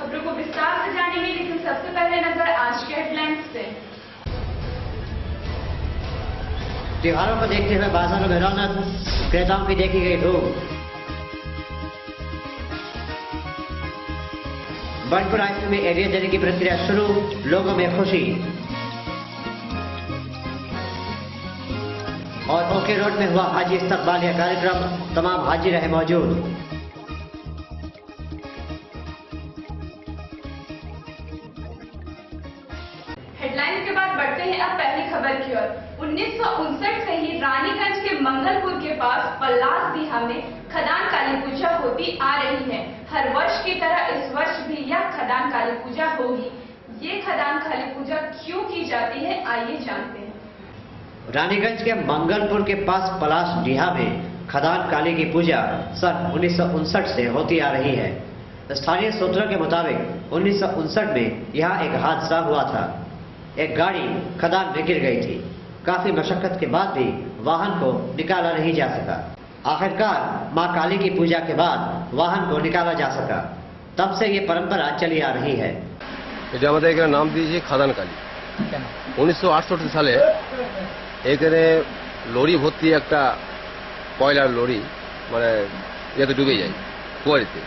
खबरों को विस्तार से जानेंगे, लेकिन सबसे पहले नजर आज के हेडलाइंस पे। त्योहारों को देखते हुए बाजारों में रौनक, क्रेताओं की देखी गई धूम। बर्नपुर आईसीयू में एरिया देने की प्रक्रिया शुरू, लोगों में खुशी। और ओके रोड में हुआ हाजी इस्तकबालिया कार्यक्रम, तमाम हाजी रहे मौजूद। हेडलाइंस के बाद बढ़ते हैं अब पहली खबर की ओर। 1959 से ही रानीगंज के मंगलपुर के पास पलासडीहा में खदान काली पूजा होती आ रही है। हर वर्ष की तरह इस वर्ष भी यह खदान काली पूजा होगी। ये खदान काली पूजा क्यों की जाती है, आइए जानते हैं। रानीगंज के मंगलपुर के पास पलासडीहा में खदान काली की पूजा सन 1959 से होती आ रही है। स्थानीय सूत्रों के मुताबिक 1959 में यहाँ एक हादसा हुआ था। एक गाड़ी खदान में गिर गई थी। काफी मशक्कत के बाद भी वाहन को निकाला नहीं जा सका। आखिरकार मां काली की पूजा के बाद वाहन को निकाला जा सका। तब से ये परंपरा चली आ रही है। এটা আমাদের এখানে নাম দিয়েছে খাদান কালী। 1968 সালে এখানে লরি ভর্তি একটা কয়লার লরি মানে এতে ডুবে যায় কুয়ারিতে।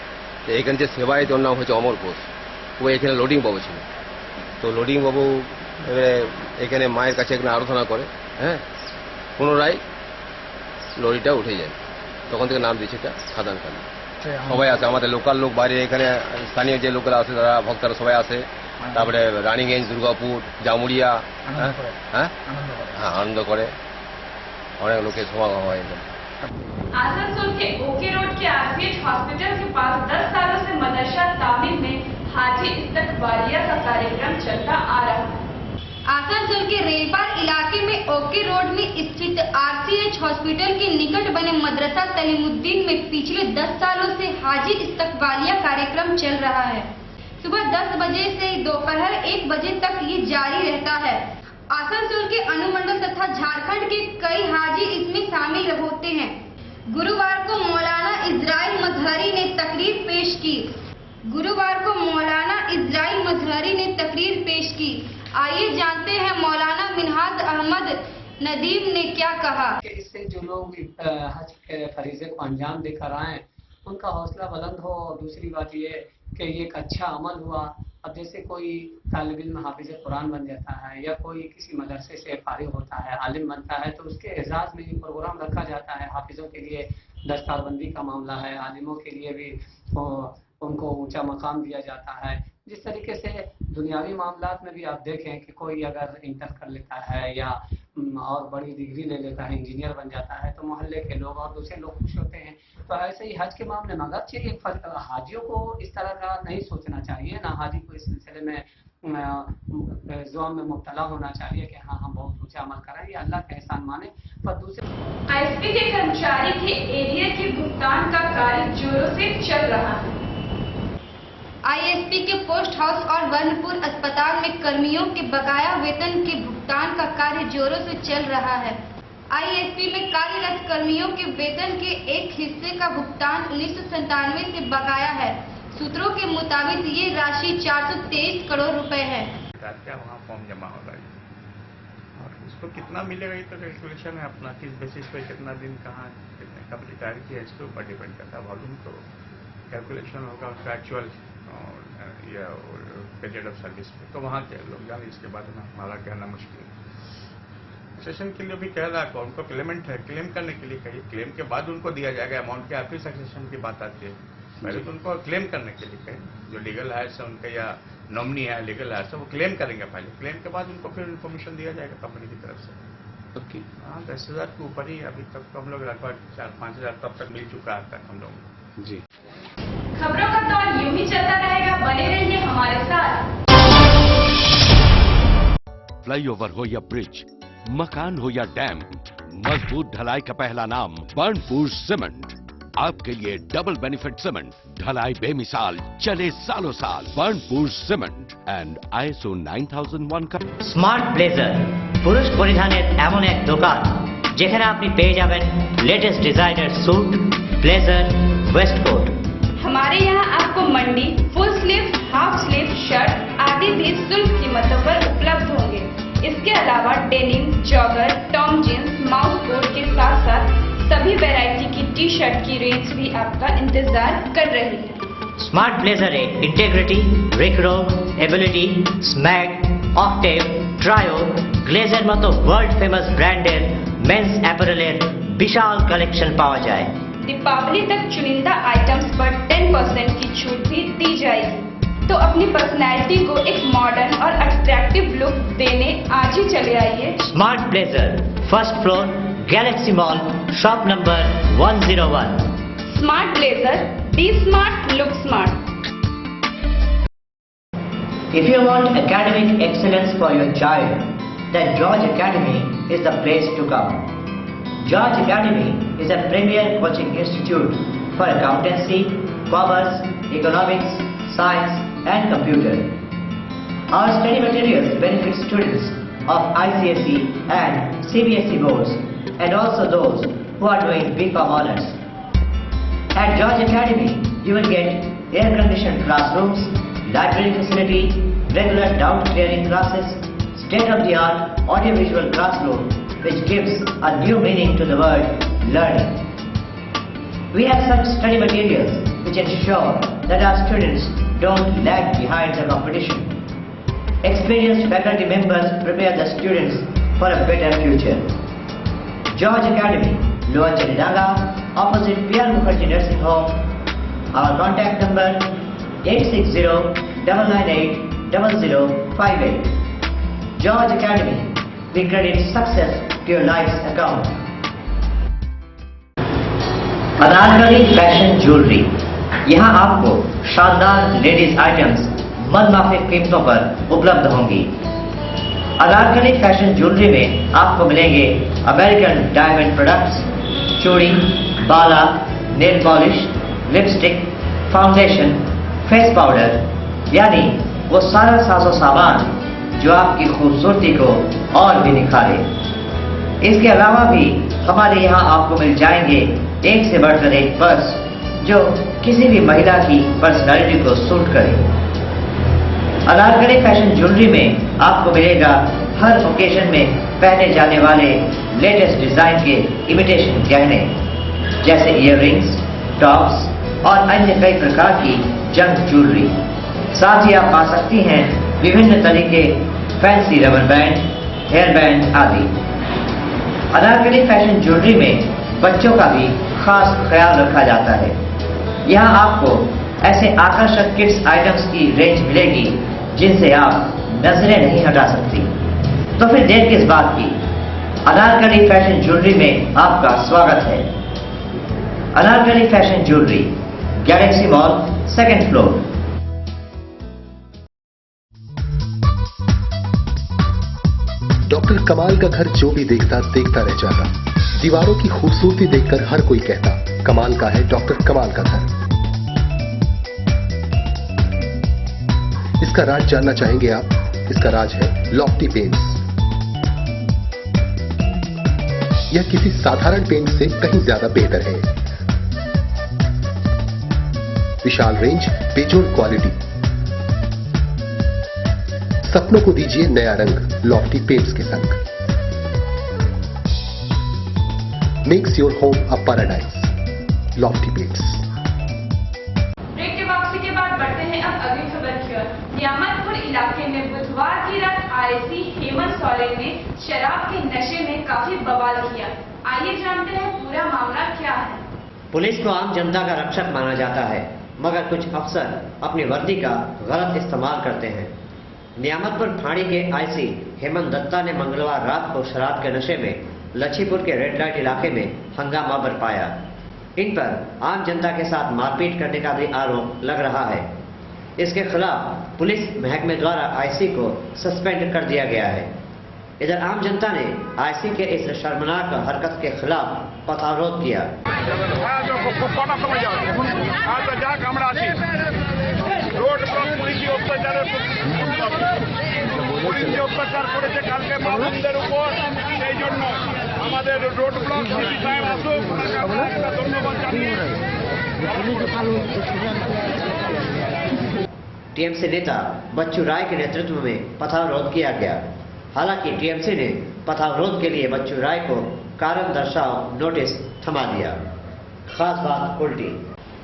তো এখানে যে সেবায়ত ওর নাম হচ্ছে অমর ঘোষ, ও এখানে লোডিং বাবু ছিল। তো লোডিং বাবু এখানে মায়ের কাছে এখানে আরাধনা করে, হ্যাঁ, পুনরায় লরিটা উঠে যায়। তখন থেকে নাম দিয়েছে এটা খাদান কালী। সবাই আসে, আমাদের লোকাল লোক, বাইরে এখানে স্থানীয় যে লোকেরা আছে তারা ভক্তরা সবাই আসে। তারপরে রানীগঞ্জ, দুর্গাপুর, জামুরিয়া, হ্যাঁ হ্যাঁ আনন্দ করে, অনেক লোকের সমাগম হয় এখানে। आसनसोल के ओके रोड के आरसीएच हॉस्पिटल के पास 10 सालों से मदरसा तामीर में हाजी इस्तकबालिया का कार्यक्रम चलता आ रहा है। आसनसोल के रेलपार इलाके में ओके रोड में स्थित आरसीएच हॉस्पिटल के निकट बने मदरसा तलीमुद्दीन में पिछले 10 सालों से हाजी इस्तकबालिया कार्यक्रम चल रहा है। सुबह 10 बजे से दोपहर 1 बजे तक ये जारी रहता है। आसनसोल के अनुमंडल तथा झारखंड के कई हाजी इसमें शामिल होते हैं। गुरुवार को मौलाना इजराइल मजहरी ने तकरीर पेश की। आइए जानते हैं मौलाना मिन्हाज अहमद नदीम ने क्या कहा। इससे जो लोग हज के फरीजे को अंजाम देकर आए उनका हौसला बुलंद हो, और दूसरी बात ये कि ये एक अच्छा अमल हुआ। अब जैसे कोई तालिब इल्म हाफिज कुरान बन जाता है या कोई किसी मदरसे से फारिग होता है, आलिम बनता है, तो उसके एजाज़ में ये प्रोग्राम रखा जाता है। हाफिजों के लिए दस्तारबंदी का मामला है, आलिमों के लिए भी उनको ऊंचा मकाम दिया जाता है। जिस तरीके से दुनियावी मामलात में भी आप देखें कि कोई अगर इंटर कर लेता है या और बड़ी डिग्री ले लेता है, इंजीनियर बन जाता है, तो मोहल्ले के लोग और दूसरे लोग खुश होते हैं। तो ऐसे ही हज के मामले में अगर चाहिए हाजियों को इस तरह का नहीं सोचना चाहिए, ना हाजी को इस सिलसिले में जुआम में मुब्तला होना चाहिए कि हाँ हम बहुत ऊंचा अमल करें या अल्लाह का एहसान माने। पर दूसरे आईएसपी के कर्मचारी के एरियर के भुगतान का कार्य जोरों से चल रहा है। आईएसपी के पोस्ट हाउस और वर्णपुर अस्पताल में कर्मियों के बकाया वेतन के भुगतान का कार्य जोरों से चल रहा है। आईएसपी में कार्यरत कर्मियों के वेतन के एक हिस्से का भुगतान 1997 से बकाया है। सूत्रों के मुताबिक ये राशि 423 करोड़ रुपए है। क्या वहाँ फॉर्म जमा होगा और उसको कितना मिलेगा ये तो कैलकुलेशन है अपना, किस बेसिस पे कितना दिन कहाँ कितने कब रिटायर किया इसके ऊपर डिपेंड करता है। वॉल्यूम तो कैलकुलेशन होगा उसका एक्चुअल या पीरियड ऑफ सर्विस पे, तो वहाँ के लोग जाने। इसके बाद में हमारा कहना मुश्किल है। सेशन के लिए भी कह रहा है उनको क्लेमेंट है, क्लेम करने के लिए कहिए, क्लेम के बाद उनको दिया जाएगा अमाउंट के। फिर सक्सेशन की बात आती है, पहले तो उनको क्लेम करने के लिए कहें। जो लीगल हायर्स है उनके या नॉमिनी है लीगल हायर्स है वो क्लेम करेंगे पहले, क्लेम के बाद उनको फिर इन्फॉर्मेशन दिया जाएगा कंपनी की तरफ से। ओके, हाँ 10,000 के ऊपर ही अभी तक तो हम लोग लगभग 4-5 हज़ार तब तक मिल चुका है तक हम लोग जी। खबरों का दौर यूं ही चलता रहेगा, बने रहिए हमारे साथ। फ्लाईओवर हो या ब्रिज, मकान हो या डैम, मजबूत ढलाई का पहला नाम बर्नपुर सीमेंट। आपके लिए डबल बेनिफिट सीमेंट, ढलाई बेमिसाल, चले सालों साल। बर्नपुर सीमेंट एंड ISO 9001 का স্মার্ট ব্লেজার পুরুষ পরিধানের এমন এক দোকান যেখানে আপনি পেয়ে যাবেন latest designer suit, blazer, waistcoat. हमारे यहाँ आपको मंडी, फुल स्लीव, हाफ की रेंज भी आपका इंतजार कर रही है। स्मार्ट ब्लेजर ए इंटेग्रिटी, रिक्रो, एबिलिटी, स्मैग, ऑक्टेव, ट्रायो, গ্লেজের মতো ওয়ার্ল্ড ফেমাস ব্র্যান্ডের মেন্স অ্যাপারেলের বিশাল কালেকশন পাওয়া যায়। दीपावली तक चुनिंदा आइटम्स पर 10% की छूट भी दी जाएगी। तो अपनी पर्सनैलिटी को एक मॉडर्न और अट्रैक्टिव लुक देने आज ही चले आइए Smart Blazer, first floor, Galaxy Mall, shop number 101। Smart Blazer, be smart, look smart. If you want academic excellence for your child, then George Academy is the place to come. George Academy is a premier coaching institute for accountancy, commerce, economics, science and computer. Our study materials benefit students of ICSE and CBSE boards and also those who are doing BCom honors. At George Academy, you will get air-conditioned classrooms, library facility, regular doubt clearing classes, state-of-the-art audiovisual classroom which gives a new meaning to the word learning. We have such study materials which ensure that our students don't lag behind the competition. Experienced faculty members prepare the students for a better future. George Academy, Lower Chandanga, opposite P.R. Mukherjee Nursing Home. Our contact number 860-998-0058. George Academy, we credit success to your life's account. Anarkali fashion jewellery, यहाँ आपको शानदार ladies items मनमाफिक कीमतों पर उपलब्ध होंगी। Anarkali fashion jewellery में आपको मिलेंगे अमेरिकन डायमंड प्रोडक्ट्स, चूड़ी, बाला, nail polish, lipstick, foundation, face powder, यानी वो सारा साजो सामान जो आपकी खूबसूरती को और भी निखारे। इसके अलावा भी हमारे यहाँ आपको मिल जाएंगे एक से बढ़कर एक पर्स जो किसी भी महिला की पर्सनालिटी को सूट करे। अनारकली फैशन ज्वेलरी में आपको मिलेगा हर ओकेजन में पहने जाने वाले लेटेस्ट डिजाइन के इमिटेशन गहने जैसे इयररिंग्स, टॉप्स और अन्य कई प्रकार की जंग ज्वेलरी। साथ ही आप पा सकती हैं विभिन्न तरीके fancy rubber band, hair band आदि। अनारकली फैशन ज्वेलरी में बच्चों का भी खास ख्याल रखा जाता है। यहाँ आपको ऐसे आकर्षक किड्स आइटम्स की रेंज मिलेगी जिनसे आप नजरें नहीं हटा सकती। तो फिर देर किस बात की, अनारकली फैशन ज्वेलरी में आपका स्वागत है। Anarkali fashion jewellery, Galaxy mall, 2nd floor. Doctor कमाल का घर जो भी देखता देखता रह जाता। दीवारों की खूबसूरती देखकर हर कोई कहता कमाल का है डॉक्टर कमाल का घर। इसका राज जानना चाहेंगे आप? इसका राज है लॉफ्टी पेंट्स। यह किसी साधारण पेंट से कहीं ज्यादा बेहतर है। विशाल रेंज, बेजोड़ क्वालिटी। सपनों को दीजिए नया रंग लॉफ्टी पेंट्स के संग। Makes your home a paradise, Lofty Paints. Break के वापसी के बाद बढ़ते हैं अब अगली खबर की ओर। नियामतपुर इलाके में बुधवार की रात आईसी हेमंत सोरेन ने शराब के नशे में काफी बवाल किया। आइए जानते हैं पूरा मामला क्या है। पुलिस को आम जनता का रक्षक माना जाता है, मगर कुछ अफसर अपनी वर्दी का गलत इस्तेमाल करते हैं। नियामतपुर फाड़ी के आईसी हेमंत दत्ता ने मंगलवार रात को शराब के नशे में लच्छीपुर के रेड लाइट इलाके में हंगामा बरपाया। इन पर आम जनता के साथ मारपीट करने का भी आरोप लग रहा है। इसके खिलाफ पुलिस महकमे द्वारा आईसी को सस्पेंड कर दिया गया है। इधर आम जनता ने आईसी के इस शर्मनाक हरकत के खिलाफ पथावरोध किया। রোড ব্লক পুলিশি অত্যাচারের পুলিশি অত্যাচার করেছে কালকে বাবুদের উপর, সেই জন্য আমাদের রোড ব্লক সিটি সাহেব আসুক, ধন্যবাদ জানিয়ে। टीएमसी नेता बच्चू राय के नेतृत्व में पथावरोध किया गया। हालांकि टीएमसी ने पथावरोध के लिए बच्चू राय को कारण दर्शाओ नोटिस थमा दिया। खास बात उल्टी।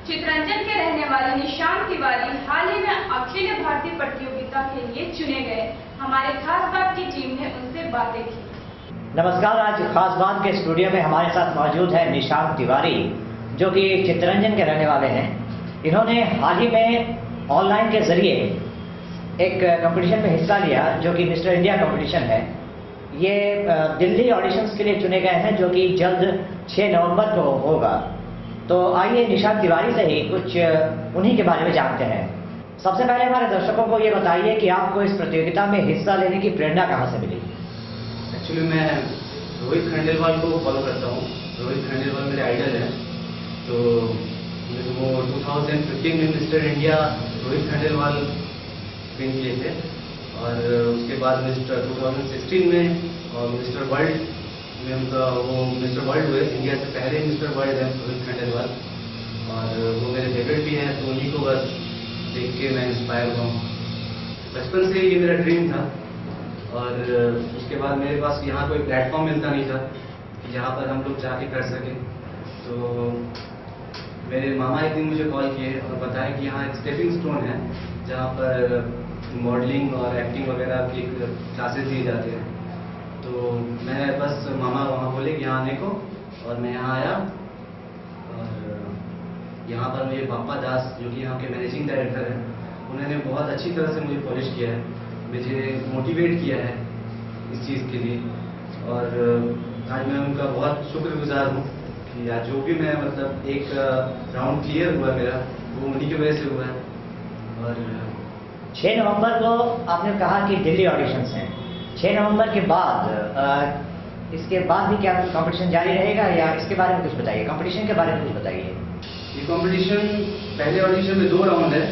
चितरंजन के रहने वाले निशांत तिवारी हाल ही में अखिल भारतीय प्रतियोगिता के लिए चुने गए। हमारे खास बात की टीम ने उनसे बातें की। नमस्कार, आज खास बात के स्टूडियो में हमारे साथ मौजूद है निशांत तिवारी, जो कि चितरंजन के रहने वाले हैं। इन्होंने हाल ही में ऑनलाइन के जरिए एक कंपटीशन में हिस्सा लिया, जो कि मिस्टर इंडिया कंपटीशन है। ये दिल्ली ऑडिशंस के लिए चुने गए हैं, जो कि जल्द 6 नवंबर को होगा। तो आइए निशांत तिवारी से ही कुछ उन्हीं के बारे में जानते हैं। सबसे पहले हमारे दर्शकों को ये बताइए कि आपको इस प्रतियोगिता में हिस्सा लेने की प्रेरणा कहाँ से मिली? एक्चुअली मैं रोहित खंडेलवाल को फॉलो करता हूँ। रोहित खंडेलवाल मेरे आइडल हैं। तो वो 2015 में mister India Rohit Khandelwal win किए थे, और उसके बाद मिस्टर 2016 में और मिस्टर वर्ल्ड में उनका वो मिस्टर वर्ल्ड हुए। इंडिया से पहले मिस्टर वर्ल्ड है रोहित खंडेलवाल, और वो मेरे फेवरेट भी हैं। तो उन्हीं को बस देख के मैं इंस्पायर हुआ हूँ। बचपन से ये मेरा ड्रीम था, और उसके बाद मेरे पास यहाँ कोई प्लेटफॉर्म मिलता नहीं था कि जहाँ पर हम लोग जाके कर सकें। तो मेरे मामा एक दिन मुझे कॉल किए और बताया कि यहाँ एक स्टेपिंग स्टोन है, जहाँ पर मॉडलिंग और एक्टिंग वगैरह की क्लासेस दिए जाते हैं। तो मैं बस मामा वहाँ बोले कि यहाँ आने को, और मैं यहाँ आया। और यहाँ पर मुझे बाप्पा दास, जो कि यहाँ के मैनेजिंग डायरेक्टर हैं, उन्होंने बहुत अच्छी तरह से मुझे पॉलिश किया है, मुझे मोटिवेट किया है इस चीज़ के लिए। और आज मैं उनका बहुत शुक्रगुजार हूँ कि आज जो भी मैं मतलब एक राउंड क्लियर हुआ मेरा, वो उन्हीं की वजह से हुआ है। और 6 नवंबर को आपने कहा कि दिल्ली ऑडिशंस हैं। 6 नवंबर के बाद इसके बाद भी क्या कंपटीशन जारी रहेगा, या इसके बारे में कुछ बताइए? कंपटीशन के बारे में कुछ बताइए। ये कंपटीशन पहले ऑडिशन में 2 राउंड है।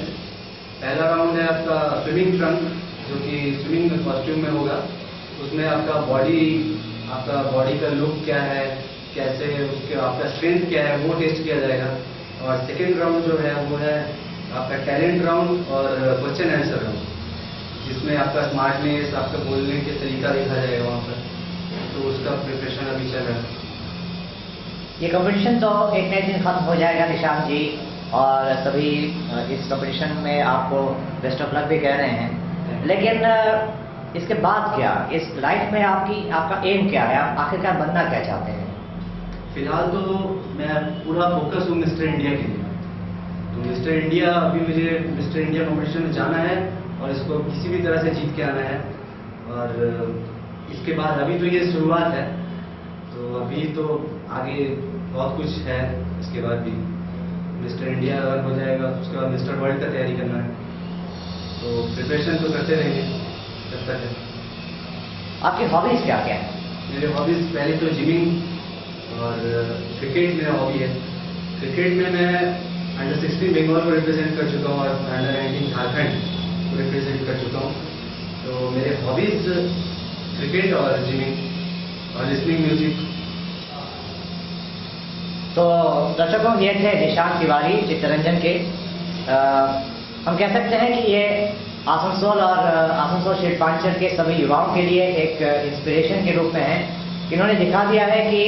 पहला राउंड है आपका स्विमिंग ट्रंक, जो कि स्विमिंग कॉस्ट्यूम में होगा। उसमें आपका बॉडी का लुक क्या है, कैसे उसके आपका स्ट्रेंथ क्या है, वो टेस्ट किया जाएगा। और सेकेंड राउंड जो है वो है आपका टैलेंट राउंड और क्वेश्चन आंसर राउंड, जिसमें आपका स्मार्टनेस, आपका बोलने के तरीका देखा जाएगा वहाँ पर। तो उसका प्रिपरेशन अभी चल रहा है। ये कंपटीशन तो एक नए दिन खत्म हो जाएगा निशांत जी, और सभी इस कंपटीशन में आपको बेस्ट ऑफ लक भी कह रहे हैं। लेकिन इसके बाद क्या, इस लाइफ में आपका एम क्या है? आप आखिरकार बनना क्या चाहते हैं? फिलहाल तो मैं पूरा फोकस हूँ मिस्टर इंडिया के लिए। तो मिस्टर इंडिया, अभी मुझे मिस्टर इंडिया कंपटीशन में जाना है और इसको किसी भी तरह से जीत के आना है। और इसके बाद अभी तो ये शुरुआत है, तो अभी तो आगे बहुत कुछ है। इसके बाद भी मिस्टर इंडिया अगर हो जाएगा, उसके बाद मिस्टर वर्ल्ड का तैयारी करना है। तो प्रिपरेशन तो करते रहेंगे जब तक है। आपकी हॉबीज क्या क्या है? मेरे हॉबीज पहले तो जिमिंग और क्रिकेट मेरा हॉबी है। क्रिकेट में मैं अंडर 16 बंगाल को रिप्रेजेंट कर चुका हूँ और अंडर 19 झारखंड को रिप्रेजेंट कर चुका हूँ। तो मेरे हॉबीज क्रिकेट और जिमिंग और लिसनिंग म्यूजिक। तो दर्शकों, ये थे निशांत तिवारी चितरंजन के। हम कह सकते हैं कि ये आसनसोल और आसनसोल शिल्पांचल के सभी युवाओं के लिए एक इंस्पिरेशन के रूप में है। इन्होंने दिखा दिया है कि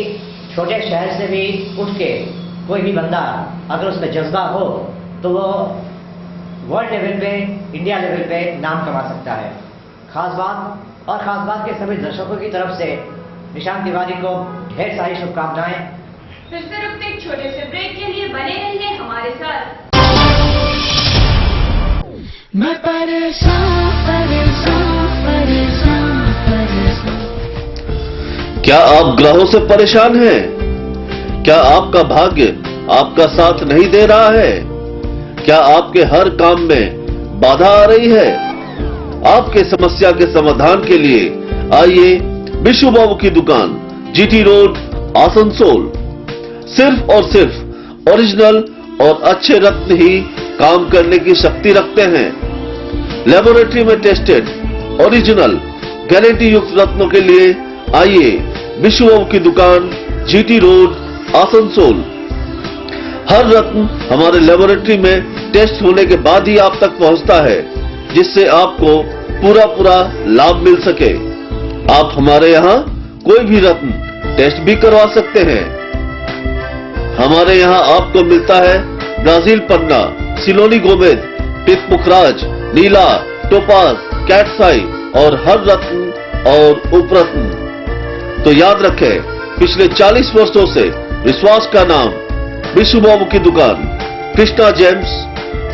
छोटे शहर से भी उठ के कोई भी बंदा अगर उसमें जज्बा हो तो वो वर्ल्ड लेवल पे, इंडिया लेवल पे नाम कमा सकता है। खास बात के सभी दर्शकों की तरफ से निशांत तिवारी को ढेर सारी शुभकामनाएं। फिर से रुकते एक छोटे से ब्रेक के लिए बने रहिए हमारे साथ। मैं परेशान। क्या आप ग्रहों से परेशान हैं? क्या आपका भाग्य आपका साथ नहीं दे रहा है? क्या आपके हर काम में बाधा आ रही है? आपके समस्या के समाधान के लिए आइए विशु बाबू की दुकान, जीटी रोड, आसनसोल। सिर्फ और सिर्फ ओरिजिनल और अच्छे रत्न ही काम करने की शक्ति रखते हैं। लेबोरेटरी में टेस्टेड ओरिजिनल गारंटी युक्त रत्नों के लिए आइए विशु बाबू की दुकान, जीटी रोड, आसनसोल। हर रत्न हमारे लेबोरेटरी में टेस्ट होने के बाद ही आप तक पहुंचता है, जिससे आपको पूरा लाभ मिल सके। आप हमारे यहाँ कोई भी रत्न टेस्ट भी करवा सकते हैं। हमारे यहाँ आपको मिलता है ब्राजील पन्ना, सिलोनी गोमेद, टिप पुखराज, नीला, टोपाज, कैटसाई और हर रत्न और उपरत्न। तो याद रखें, पिछले 40 वर्षों से विश्वास का नाम विश्व बाबू की दुकान, Krishna gems,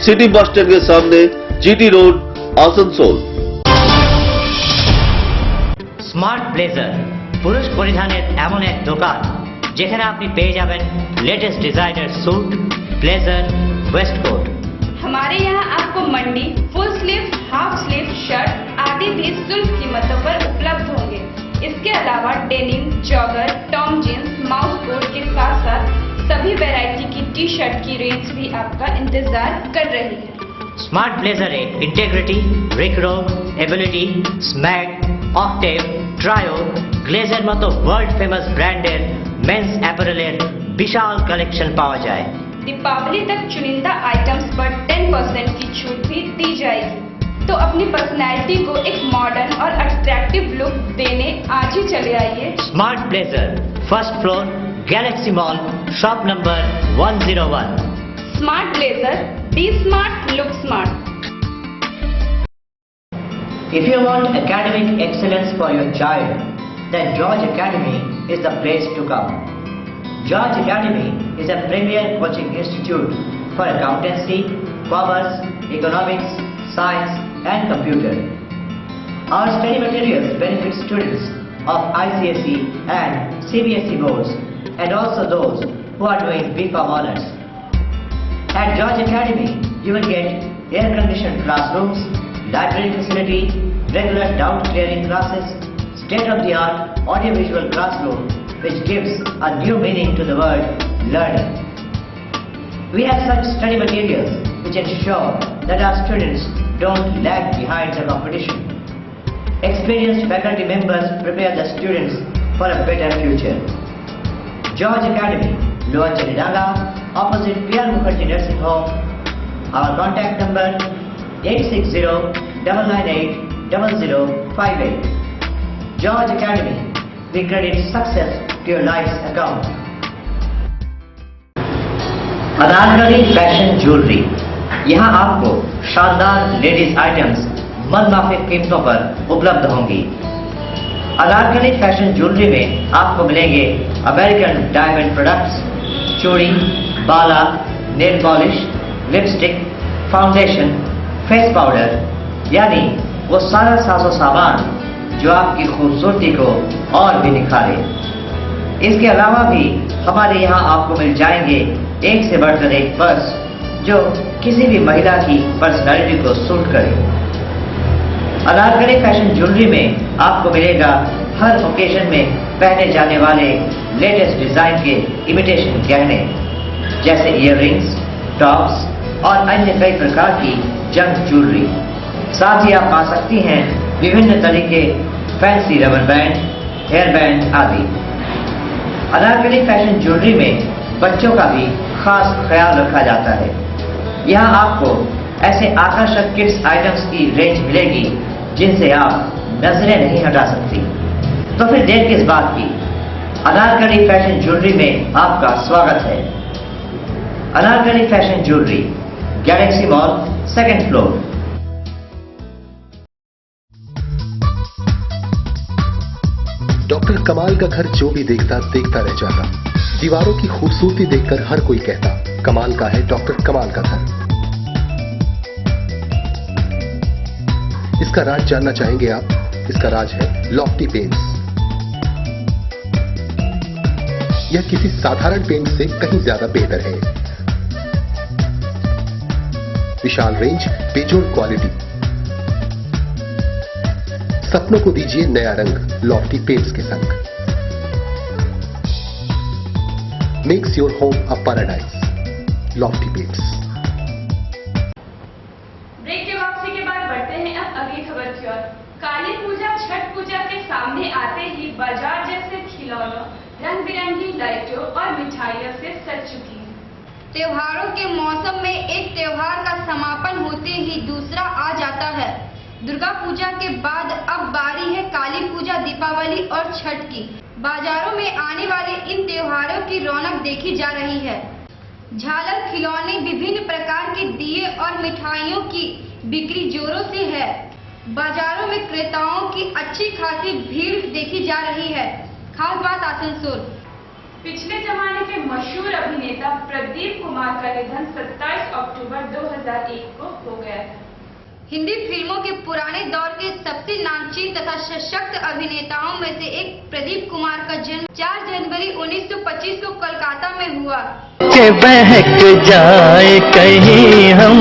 city bus stand के सामने, GT road, Asansol. Smart blazer পুরুষ পরিধানের এমন এক দোকান যেখানে আপনি পেয়ে যাবেন latest designer suit, blazer, waistcoat. हमारे यहाँ आपको मंडी, full sleeve, half sleeve shirt आदि भी सुलभ कीमतों पर उपलब्ध होंगे। इसके अलावा डेनिम, जॉगर, टॉम जींस, माउस कोट के साथ साथ सभी वैरायटी की टी शर्ट की रेंज भी आपका इंतजार कर रही है। স্মার্ট ব্লেজারে ইন্টিগ্রিটি, রিক্রো, এবিলিটি, স্ম্যাগ, অক্টেভ, ট্রায়ো, গ্লেজের মতো ওয়ার্ল্ড ফেমাস ব্র্যান্ডের মেন্স অ্যাপারেলের বিশাল কালেকশন পাওয়া যায়। दीपावली तक चुनिंदा आइटम्स पर 10% की छूट भी दी जाएगी। तो अपनी पर्सनैलिटी को एक मॉडर्न और अट्रैक्टिव लुक देने आज ही चले आइए Smart Blazer, first floor, Galaxy Mall, shop number 101। Smart Blazer, be smart, look smart. If you want academic excellence for your child, then George Academy is the place to come. George Academy is a premier coaching institute for accountancy, commerce, economics, science and computer. Our study materials benefit students of ICSE and CBSE boards and also those who are doing BCom honors. At George Academy, you will get air-conditioned classrooms, library facility, regular doubt clearing classes, state-of-the-art audiovisual classroom which gives a new meaning to the word learning. We have such study materials which ensure that our students don't lag behind the competition. Experienced faculty members prepare the students for a better future. George Academy, Lower Cheridaga, opposite P.R. Mukherjee Nursing Home. Our contact number 860-998-0058. George Academy, we credit success to your life's account. Anarkali fashion jewellery, यहाँ आपको शानदार ladies items मनमाफिक कीमतों पर उपलब्ध होंगी। Anarkali fashion jewellery में आपको मिलेंगे अमेरिकन डायमंड प्रोडक्ट्स, चूड़ी, बाला, nail polish, lipstick, foundation, face powder, यानी वो सारा साजो सामान जो आपकी खूबसूरती को और भी निखारे। इसके अलावा भी हमारे यहाँ आपको मिल जाएंगे एक से बढ़कर एक पर्स जो किसी भी महिला की पर्सनालिटी को सूट करे। अनारकली फैशन ज्वेलरी में आपको मिलेगा हर ओकेजन में पहने जाने वाले लेटेस्ट डिजाइन के इमिटेशन गहने जैसे ईयररिंग्स, टॉप्स और अन्य कई प्रकार की जंग ज्वेलरी। साथ ही आप पा सकती हैं विभिन्न तरह के fancy rubber band, hair band आदि। अनारकली फैशन ज्वेलरी में बच्चों का भी खास ख्याल रखा जाता है। यहाँ आपको ऐसे आकर्षक किड्स आइटम्स की रेंज मिलेगी जिनसे आप नजरें नहीं हटा सकती। तो फिर देर किस बात की, अनारकली फैशन ज्वेलरी में आपका स्वागत है। Anarkali fashion jewellery, Galaxy mall, 2nd floor. Doctor कमाल का घर जो भी देखता देखता रह जाता। दीवारों की खूबसूरती देखकर हर कोई कहता, कमाल का है डॉक्टर कमाल का घर। इसका राज जानना चाहेंगे आप? इसका राज है लॉफ्टी पेंट्स। यह किसी साधारण पेंट से कहीं ज्यादा बेहतर है। विशाल रेंज, बेजोड़ क्वालिटी। सपनों को दीजिए नया रंग लॉफ्टी पेंट्स के संग। Makes your home a paradise, Lofty Paints. Break के वापसी के बाद बढ़ते हैं अब अगली खबर की ओर। काली पूजा, छठ पूजा के सामने आते ही बाजार जैसे खिलौनों, रंग बिरंगी लाइटों और मिठाइयों से सज चुकी है। त्योहारों के मौसम में एक त्योहार का समापन होते ही दूसरा आ जाता है। दुर्गा पूजा के बाद अब बारी है काली पूजा, दीपावली और छठ की। बाजारों में आने वाले इन त्योहारों की रौनक देखी जा रही है। झालर, खिलौने, विभिन्न प्रकार के दिए और मिठाइयों की बिक्री जोरों से है। बाजारों में क्रेताओं की अच्छी खासी भीड़ देखी जा रही है। खास बात आसनसोल। पिछले जमाने के मशहूर अभिनेता प्रदीप कुमार का निधन 27 अक्टूबर 2001 को हो गया है। हिंदी फिल्मों के पुराने दौर के सबसे नामचीन तथा सशक्त अभिनेताओं में से एक प्रदीप कुमार का जन्म 4 जनवरी 1925 को कोलकाता में हुआ। के बहक जाए कहीं हम,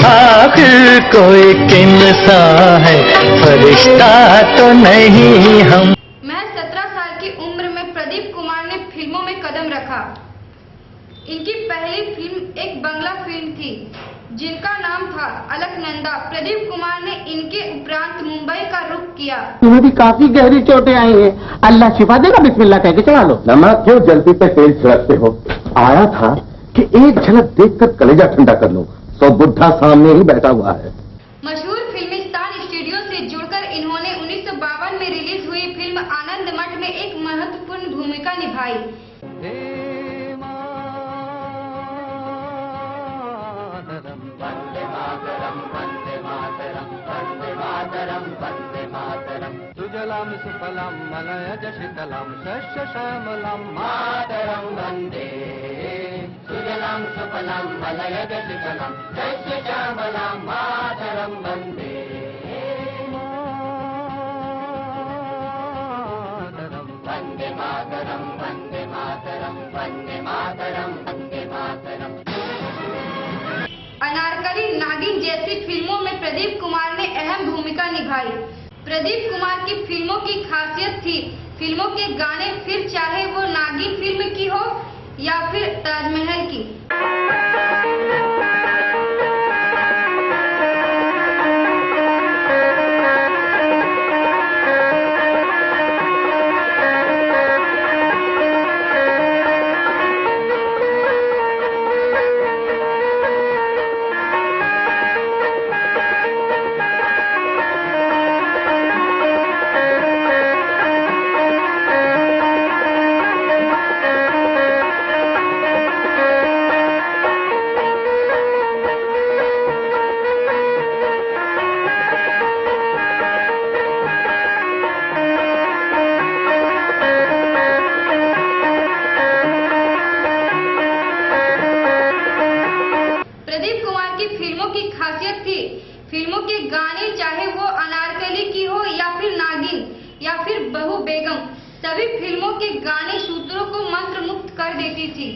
आखिर कोई किनसा है, फरिश्ता तो नहीं हम। महज 17 साल की उम्र में प्रदीप कुमार ने फिल्मों में कदम रखा। इनकी पहली फिल्म एक बंगला फिल्म थी जिनका नाम था अलकनंदा। प्रदीप कुमार ने इनके उपरांत मुंबई का रुख किया। तुम्हें भी काफी गहरी चोटें आई हैं, अल्लाह शिफा देगा, बिस्मिल्लाह कह के चला लो। नमक क्यों जल्दी पे तेल छिड़कते हो? आया था कि एक झलक देखकर कलेजा ठंडा कर लो, तो बुद्धा सामने ही बैठा हुआ है। मशहूर फिल्मिस्तान स्टूडियो से जुड़कर इन्होंने 1952 में रिलीज हुई फिल्म आनंद मठ में एक महत्वपूर्ण भूमिका निभाई। सुजलाम सुफलाम मलयज शीतलाम शस्य श्यामलाम मातरं वन्दे। सुजलाम सुफलाम मलयज शीतलाम शस्य श्यामलाम मातरं वन्दे। वन्दे मातरं वन्दे मातरं वन्दे मातरं वन्दे मातरं। अनारकली, नागिन जैसी फिल्मों में प्रदीप कुमार ने अहम भूमिका निभाई। प्रदीप कुमार की फिल्मों की खासियत थी फिल्मों के गाने, फिर चाहे वो नागिन फिल्म की हो या फिर ताजमहल की। फिल्मों के गाने, चाहे वो अनारकली की हो या फिर नागिन या फिर बहू बेगम, सभी फिल्मों के गाने सूत्रों को मंत्रमुग्ध कर देती थी।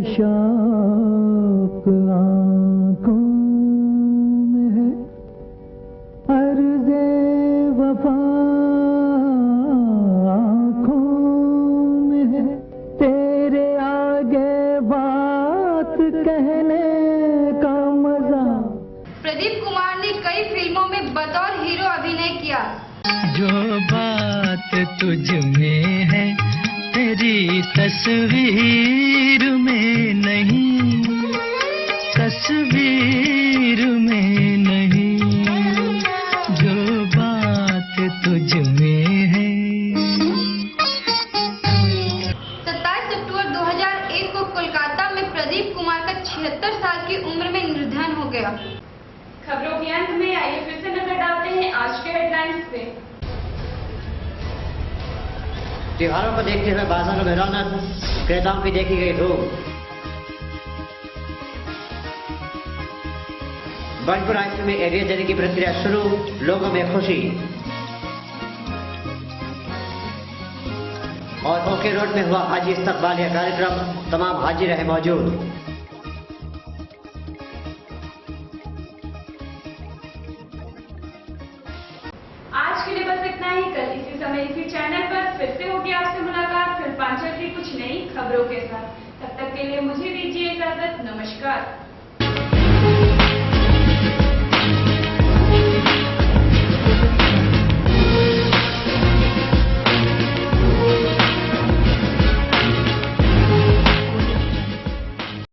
शौक आँखों में है, अर्ज़े वफा आँखों में है, तेरे आगे बात कहने का मजा। प्रदीप कुमार ने कई फिल्मों में बतौर हीरो अभिनय किया। जो बात तुझ में है तेरी तस्वीर में नहीं, तस्वीर में नहीं, जो बात तुझ में है। 27 अक्टूबर 2001 को कोलकाता में प्रदीप कुमार का 76 साल की उम्र में निधन हो गया। खबरों के अंत में आइए फिर से नजर डालते हैं आज के हेडलाइंस पे। त्योहारों को देखते हुए बाजारों में रौनक, क्रेताओं की देखी गई धूम। बनपुर आईसीयू में एरिया देने की प्रक्रिया शुरू, लोगों में खुशी। और ओके रोड में हुआ हाजी इस्तकबालिया कार्यक्रम, तमाम हाजी रहे मौजूद। आज के लिए बस इतना ही। कल इसी समय इसी चैनल पर फिर से होगी आपसे मुलाकात पूर्वांचल की कुछ नई खबरों के साथ। तब तक के लिए मुझे दीजिए इजाजत। नमस्कार।